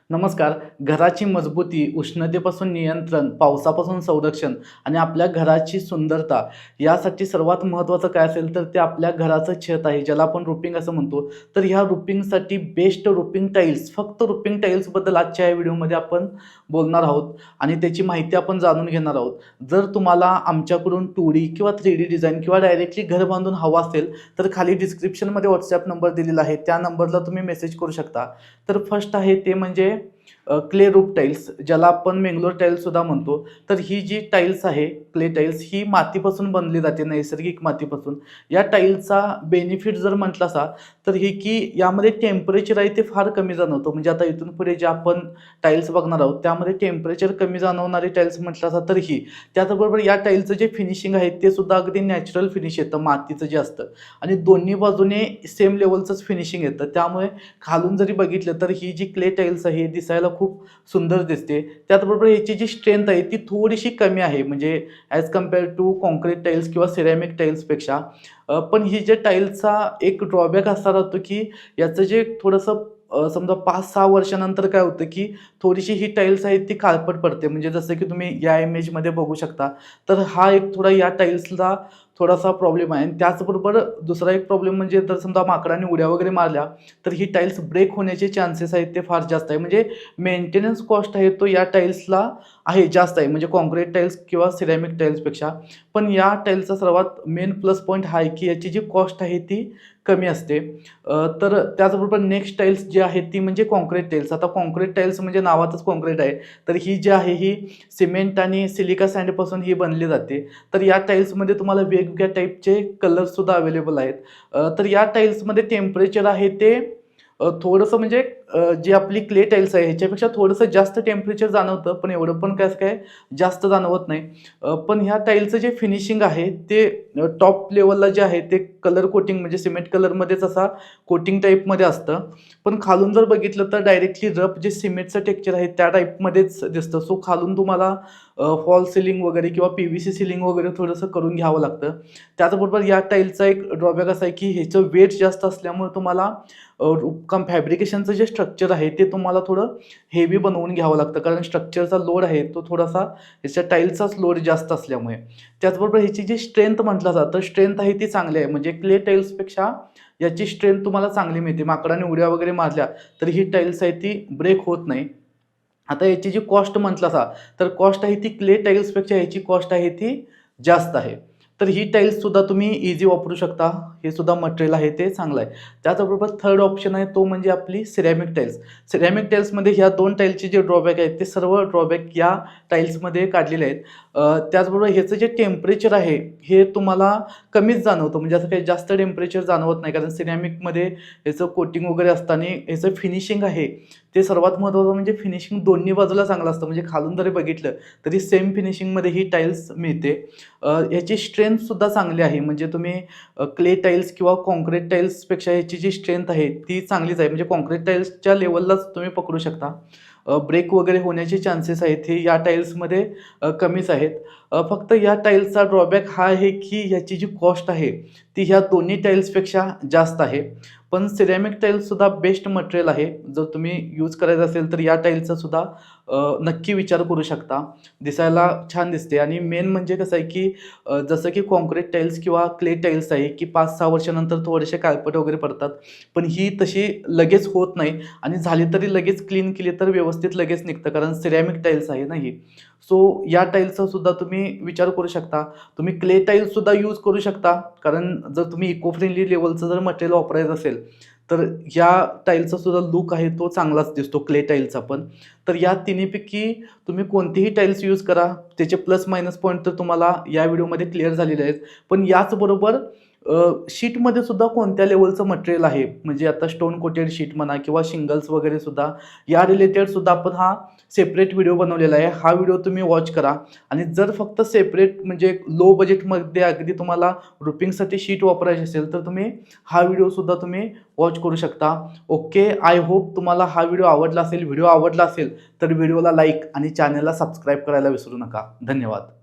नमस्कार. घराची मजबूती, उष्णतेपासून नियंत्रण, पावसापासून संरक्षण आणि आपल्या घराची सुंदरता यासाठी सर्वात महत्त्वाचं काय असेल तर ते आपल्या घराचं छत आहे, ज्याला आपण रूफिंग असं म्हणतो. तर ह्या रूफिंगसाठी बेस्ट रूफिंग टाईल्स, फक्त रूफिंग टाईल्सबद्दल आजच्या या व्हिडिओमध्ये आपण बोलणार आहोत आणि त्याची माहिती आपण जाणून घेणार आहोत. जर तुम्हाला आमच्याकडून 2D किंवा 3D डिझाइन किंवा डायरेक्टली घर बांधून हवं असेल तर खाली डिस्क्रिप्शनमध्ये WhatsApp नंबर दिलेला आहे. त्या नंबरला तुम्ही मेसेज करू शकता. तर फर्स्ट आहे ते म्हणजे क्ले रूफ टाईल्स, ज्याला आपण मेंगलोर टाईल्ससुद्धा म्हणतो. तर ही जी टाईल्स आहे क्ले टाईल्स, ही मातीपासून बनली जाते, नैसर्गिक मातीपासून. या टाईल्सचा बेनिफिट जर म्हटलं असा तर ही की यामध्ये टेम्परेचर आहे ते फार कमी जाणवतं. म्हणजे आता इथून पुढे जे आपण टाईल्स बघणार आहोत त्यामध्ये टेम्परेचर कमी जाणवणारी टाईल्स म्हटलं असा तर ही. त्याचबरोबर या टाईल्सचं जे फिनिशिंग आहे ते सुद्धा अगदी नॅचरल फिनिश येतं, मातीचं जे असतं, आणि दोन्ही बाजूने सेम लेवलचंच फिनिशिंग येतं. त्यामुळे खालून जरी बघितलं तर ही जी क्ले टाईल्स आहे दिसायला खूप सुंदर दिसते. त्याचबरोबर याची जी स्ट्रेंथ आहे ती थोडीशी कमी आहे, म्हणजे as compare to concrete tiles किंवा सिरॅमिक टाईल्सपेक्षा. पण ही जे टाईल्सचा एक ड्रॉबॅक असा राहतो की याचं जे थोडंसं समजा 5-6 वर्षानंतर काय होतं की थोडीशी ही टाईल्स आहे ती काळपट पडते. म्हणजे जसं की तुम्ही या इमेजमध्ये बघू शकता. तर हा एक थोडा या टाईल्सला थोडासा प्रॉब्लेम आहे. आणि त्याचबरोबर दुसरा एक प्रॉब्लेम म्हणजे जर समजा माकडाने उड्या वगैरे मारल्या तर ही टाईल्स ब्रेक होण्याचे चान्सेस आहेत ते फार जास्त आहे. म्हणजे मेंटेनन्स कॉस्ट आहे तो या टाईल्सला आहे, जास्त आहे, म्हणजे कॉन्क्रीट टाईल्स किंवा सिरॅमिक टाईल्सपेक्षा. पण या टाईल्सचा सर्वात मेन प्लस पॉईंट हा आहे की याची जी कॉस्ट आहे ती कमी असते. तर त्याचबरोबर नेक्स्ट टाईल्स जी आहे ती म्हणजे कॉन्क्रीट टाईल्स. आता कॉन्क्रीट टाईल्स म्हणजे नावातच कॉन्क्रीट आहे. तर ही जी आहे ही सिमेंट आणि सिलिका सँडपासून ही बनली जाते. तर या टाईल्समध्ये तुम्हाला वेगवेगळ्या टाईपचे कलर्ससुद्धा अवेलेबल आहेत. तर या टाईल्समध्ये टेम्परेचर आहे ते थोडंसं म्हणजे जी आपली क्ले टाईल्स आहे ह्याच्यापेक्षा थोडंसं जास्त टेम्परेचर जाणवतं, पण एवढं पण कसं काय जास्त जाणवत नाही. पण ह्या टाईल्सचं जे फिनिशिंग आहे ते टॉप लेवलला जे आहे ते कलर कोटिंग म्हणजे सिमेंट कलरमध्येच असा कोटिंग टाईपमध्ये असतं. पण खालून जर बघितलं तर डायरेक्टली रफ जे सिमेंटचं टेक्स्चर आहे त्या टाईपमध्येच दिसतं. सो खालून तुम्हाला फॉल सिलिंग वगैरे किंवा PVC सिलिंग वगैरे थोडंसं करून घ्यावं लागतं. त्याचबरोबर या टाईलचा एक ड्रॉबॅक असा आहे की ह्याचं वेट जास्त असल्यामुळे तुम्हाला फॅब्रिकेशनचं जे स्ट्रक्चर आहे ते तुम्हाला थोडं हेवी बनवून घ्यावं लागतं, कारण स्ट्रक्चरचा लोड आहे तो थोडासा ह्याच्या टाईल्सचाच लोड जास्त असल्यामुळे. त्याचबरोबर ह्याची जी स्ट्रेंथ म्हटलं जातं तर स्ट्रेंथ आहे ती चांगली आहे. म्हणजे क्ले टाईल्सपेक्षा याची स्ट्रेंथ तुम्हाला चांगली मिळते. माकडाने उड्या वगैरे मारल्या तर ही टाईल्स आहे ती ब्रेक होत नाही. आता याची जी कॉस्ट म्हटलं असा तर कॉस्ट आहे ती क्ले टाईल्सपेक्षा याची कॉस्ट आहे ती जास्त आहे. तर ही टाईल्ससुद्धा तुम्ही इझी वापरू शकता. हे सुद्धा मटेरियल आहे ते चांगलं आहे. त्याचबरोबर थर्ड ऑप्शन आहे तो म्हणजे आपली सिरॅमिक टाईल्स. सिरॅमिक टाईल्समध्ये ह्या 2 टाईल्सचे जे ड्रॉबॅक आहेत ते सर्व ड्रॉबॅक या टाईल्समध्ये काढलेले आहेत. त्याचबरोबर ह्याचं जे टेम्परेचर आहे हे तुम्हाला कमीच जाणवतं, म्हणजे असं काही जास्त टेम्परेचर जाणवत नाही, कारण सिरॅमिकमध्ये ह्याचं कोटिंग वगैरे असतं आणि ह्याचं फिनिशिंग आहे ते सर्वात महत्त्वाचं म्हणजे फिनिशिंग दोन्ही बाजूला चांगलं असतं. म्हणजे खालून जरी बघितलं तरी सेम फिनिशिंगमध्ये ही टाईल्स मिळते. ह्याची स्ट्रेंथसुद्धा चांगली आहे. म्हणजे तुम्ही क्ले टाईल्स किंवा कॉन्क्रीट टाईल्सपेक्षा ह्याची जी स्ट्रेंथ आहे ती चांगलीच आहे. म्हणजे कॉन्क्रीट टाईल्सच्या लेवललाच तुम्ही पकडू शकता. ब्रेक वगैरे होण्याचे चान्सेस आहेत हे या टाईल्समध्ये कमीच आहेत. फक्त या टाईल्सचा ड्रॉबॅक हा आहे की ह्याची जी कॉस्ट आहे ती ह्या दोन्ही टाईल्सपेक्षा जास्त आहे. पण सिरॅमिक टाईल्ससुद्धा बेस्ट मटेरियल आहे. जर तुम्ही यूज करायचं असेल तर या टाईल्सचा सुद्धा नक्की विचार करू शकता. दिसायला छान दिसते आणि मेन म्हणजे कसं आहे की जसं की कॉन्क्रीट टाईल्स किंवा क्ले टाईल्स आहे की 5-6 वर्षानंतर थोडेसे काळपट वगैरे पडतात. पण ही तशी लगेच होत नाही आणि झाली तरी लगेच क्लीन केली तर व्यवस्थित लगेच निघतं, कारण सिरॅमिक टाईल्स आहे ना ही. सो या टाईल्सचा सुद्धा तुम्ही विचार करू शकता. तुम्ही क्ले टाईल्ससुद्धा यूज करू शकता, कारण जर तुम्ही इको फ्रेंडली लेवलचं जर मटेरियल वापरायचं असेल तर या टाईलचा सुद्धा लूक आहे तो चांगलाच दिसतो क्ले टाईलचा पण. तर या तिन्हीपैकी तुम्ही कोणतीही टाईल्स यूज करा, त्याचे प्लस मायनस पॉईंट तर तुम्हाला या व्हिडिओमध्ये क्लिअर झालेले आहेत. पण याचबरोबर शीटमध्ये सुद्धा कोणत्या लेवलचं मटेरियल आहे, म्हणजे आता स्टोन कोटेड शीट म्हणा किंवा शिंगल्स वगैरे सुद्धा या रिलेटेड सुद्धा आपण हा सेपरेट व्हिडिओ बनवलेला आहे. हा व्हिडिओ तुम्ही वॉच करा. आणि जर फक्त सेपरेट म्हणजे लो बजेटमध्ये अगदी तुम्हाला रूफिंगसाठी शीट वापरायची असेल तर तुम्ही हा व्हिडिओसुद्धा तुम्ही वॉच करू शकता. ओके, आय होप तुम्हाला हा व्हिडिओ आवडला असेल. व्हिडिओ आवडला असेल तर व्हिडिओला लाईक आणि चॅनलला सबस्क्राईब करायला विसरू नका. धन्यवाद.